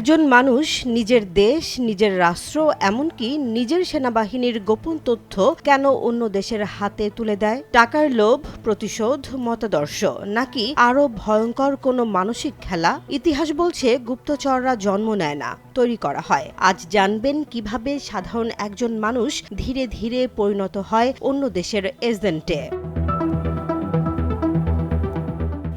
একজন মানুষ নিজের দেশ, নিজের রাষ্ট্র, এমনকি নিজের সেনাবাহিনীর গোপন তথ্য কেন অন্য দেশের হাতে তুলে দেয়? টাকার লোভ, প্রতিশোধ, মতাদর্শ, নাকি আরও ভয়ঙ্কর কোনো মানসিক খেলা? ইতিহাস বলছে গুপ্তচররা জন্ম নেয় না, তৈরি করা হয়। আজ জানবেন কিভাবে সাধারণ একজন মানুষ ধীরে ধীরে পরিণত হয় অন্য দেশের এজেন্টে।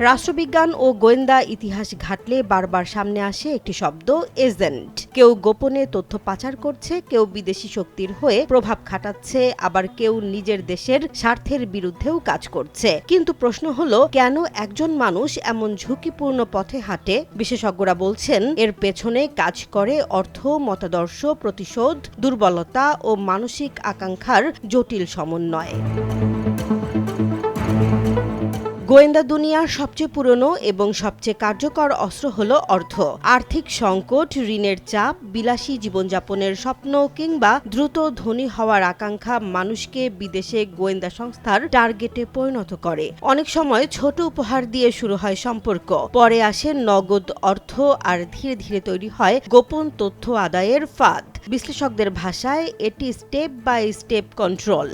রাষ্ট্রবিজ্ঞান ও গোয়েন্দা ইতিহাস ঘাটলে বারবার সামনে আসে একটি শব্দ, এজেন্ট। কেউ গোপনে তথ্য পাচার করছে, কেউ বিদেশি শক্তির হয়ে প্রভাব খাটাচ্ছে, আবার কেউ নিজের দেশের স্বার্থের বিরুদ্ধেও কাজ করছে। কিন্তু প্রশ্ন হলো, কেন একজন মানুষ এমন ঝুঁকিপূর্ণ পথে হাঁটে? বিশেষজ্ঞরা বলছেন এর পেছনে কাজ করে অর্থ, মতাদর্শ, প্রতিশোধ, দুর্বলতা ও মানসিক আকাঙ্ক্ষার জটিল সমন্বয়। গোয়েন্দা দুনিয়ার সবচেয়ে পুরনো এবং সবচেয়ে কার্যকর অস্ত্র হল অর্থ। আর্থিক সংকট, ঋণের চাপ, বিলাসী জীবনযাপনের স্বপ্ন কিংবা দ্রুত ধনী হওয়ার আকাঙ্ক্ষা মানুষকে বিদেশে গোয়েন্দা সংস্থার টার্গেটে পরিণত করে। অনেক সময় ছোট উপহার দিয়ে শুরু হয় সম্পর্ক, পরে আসে নগদ অর্থ, আর ধীরে ধীরে তৈরি হয় গোপন তথ্য আদায়ের ফাঁদ। বিশ্লেষকদের ভাষায় এটি স্টেপ বাই স্টেপ কন্ট্রোল।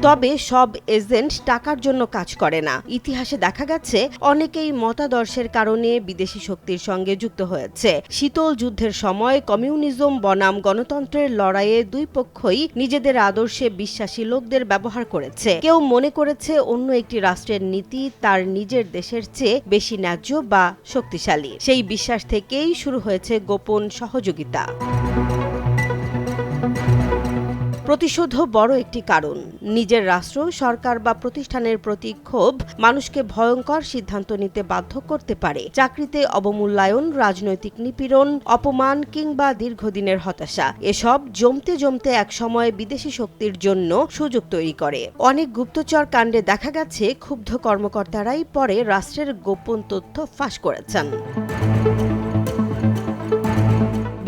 তবে সব এজেন্ট টাকার জন্য কাজ করে না। ইতিহাসে দেখা গেছে অনেকেই মতাদর্শের কারণে বিদেশি শক্তির সঙ্গে যুক্ত হয়েছে। শীতল যুদ্ধের সময় কমিউনিজম বনাম গণতন্ত্রের লড়াইয়ে দুই পক্ষই নিজেদের আদর্শে বিশ্বাসী লোকদের ব্যবহার করেছে। কেউ মনে করেছে অন্য একটি রাষ্ট্রের নীতি তার নিজের দেশের চেয়ে বেশি ন্যায্য বা শক্তিশালী। সেই বিশ্বাস থেকেই শুরু হয়েছে গোপন সহযোগিতা। প্রতিশোধও বড় একটি কারণ। নিজের রাষ্ট্র, সরকার বা প্রতিষ্ঠানের প্রতি ক্ষোভ মানুষকে ভয়ঙ্কর সিদ্ধান্ত নিতে বাধ্য করতে পারে। চাকরিতে অবমূল্যায়ন, রাজনৈতিক নিপীড়ন, অপমান কিংবা দীর্ঘদিনের হতাশা, এসব জমতে জমতে একসময় বিদেশি শক্তির জন্য সুযোগ তৈরি করে। অনেক গুপ্তচর কাণ্ডে দেখা গেছে ক্ষুব্ধ কর্মকর্তারাই পরে রাষ্ট্রের গোপন তথ্য ফাঁস করেছেন।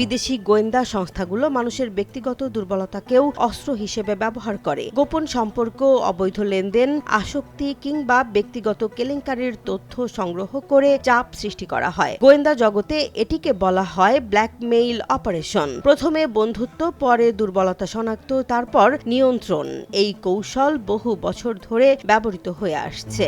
বিদেশি গোয়েন্দা সংস্থাগুলো মানুষের ব্যক্তিগত দুর্বলতাকেও অস্ত্র হিসেবে ব্যবহার করে। গোপন সম্পর্ক, অবৈধ লেনদেন, আসক্তি কিংবা ব্যক্তিগত কেলেঙ্কারির তথ্য সংগ্রহ করে চাপ সৃষ্টি করা হয়। গোয়েন্দা জগতে এটিকে বলা হয় ব্ল্যাকমেইল অপারেশন। প্রথমে বন্ধুত্ব, পরে দুর্বলতা শনাক্ত, তারপর নিয়ন্ত্রণ। এই কৌশল বহু বছর ধরে ব্যবহৃত হয়ে আসছে।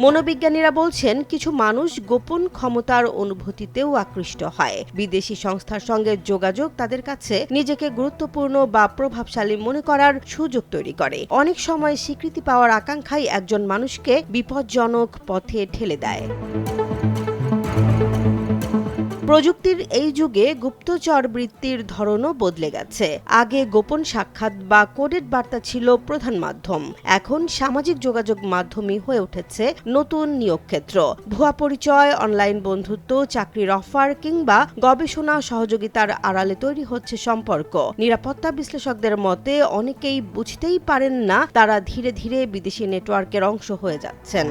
মনোবিজ্ঞানীরা বলছেন কিছু মানুষ গোপন ক্ষমতার অনুভূতিতেও আকৃষ্ট হয়। বিদেশি সংস্থার সঙ্গে যোগাযোগ তাদের কাছে নিজেকে গুরুত্বপূর্ণ বা প্রভাবশালী মনে করার সুযোগ তৈরি করে। অনেক সময় স্বীকৃতি পাওয়ার আকাঙ্ক্ষাই একজন মানুষকে বিপজ্জনক পথে ঠেলে দেয়। প্রযুক্তির এই যুগে গুপ্তচর বৃত্তির ধরনও বদলে গেছে। আগে গোপন সাক্ষাৎ বা কোডেড বার্তা ছিল প্রধান মাধ্যম। এখন সামাজিক যোগাযোগ মাধ্যমই হয়ে উঠেছে নতুন নিয়োগক্ষেত্র। ভুয়া পরিচয়, অনলাইন বন্ধুত্ব, চাকরির অফার কিংবা গবেষণা সহযোগিতার আড়ালে তৈরি হচ্ছে সম্পর্ক। নিরাপত্তা বিশ্লেষকদের মতে অনেকেই বুঝতেই পারেন না তারা ধীরে ধীরে বিদেশি নেটওয়ার্কের অংশ হয়ে যাচ্ছেন।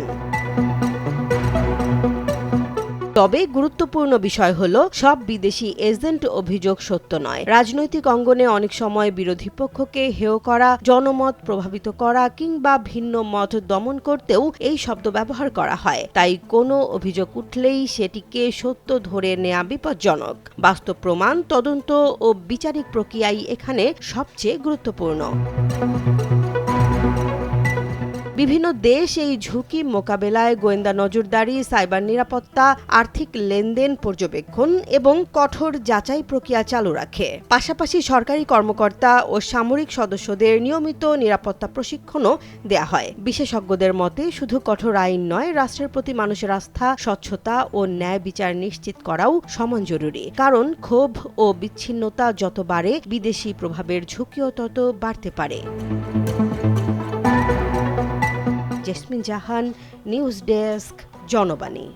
তবে গুরুত্বপূর্ণ বিষয় হলো, সব বিদেশি এজেন্ট অভিযোগ সত্য নয়। রাজনৈতিক অঙ্গনে অনেক সময় বিরোধী পক্ষকে হেয় করা, জনমত প্রভাবিত করা কিংবা ভিন্ন মত দমন করতেও এই শব্দ ব্যবহার করা হয়। তাই কোনো অভিযোগ উঠলেই সেটিকে সত্য ধরে নেওয়া বিপজ্জনক। বাস্তব প্রমাণ, তদন্ত ও বিচারিক প্রক্রিয়াই এখানে সবচেয়ে গুরুত্বপূর্ণ। বিভিন্ন দেশ এই ঝুঁকি মোকাবেলায় গোয়েন্দা নজরদারি, সাইবার নিরাপত্তা, আর্থিক লেনদেন পর্যবেক্ষণ এবং কঠোর যাচাই প্রক্রিয়া চালু রাখে। পাশাপাশি সরকারি কর্মকর্তা ও সামরিক সদস্যদের নিয়মিত নিরাপত্তা প্রশিক্ষণও দেয়া হয়। বিশেষজ্ঞদের মতে শুধু কঠোর আইন নয়, রাষ্ট্রের প্রতি মানুষের আস্থা, স্বচ্ছতা ও ন্যায় বিচার নিশ্চিত করাও সমান জরুরি। কারণ ক্ষোভ ও বিচ্ছিন্নতা যত বাড়ে, বিদেশি প্রভাবের ঝুঁকিও তত বাড়তে পারে। জেসমিন জাহান, নিউজ ডেস্ক, জনবাণী।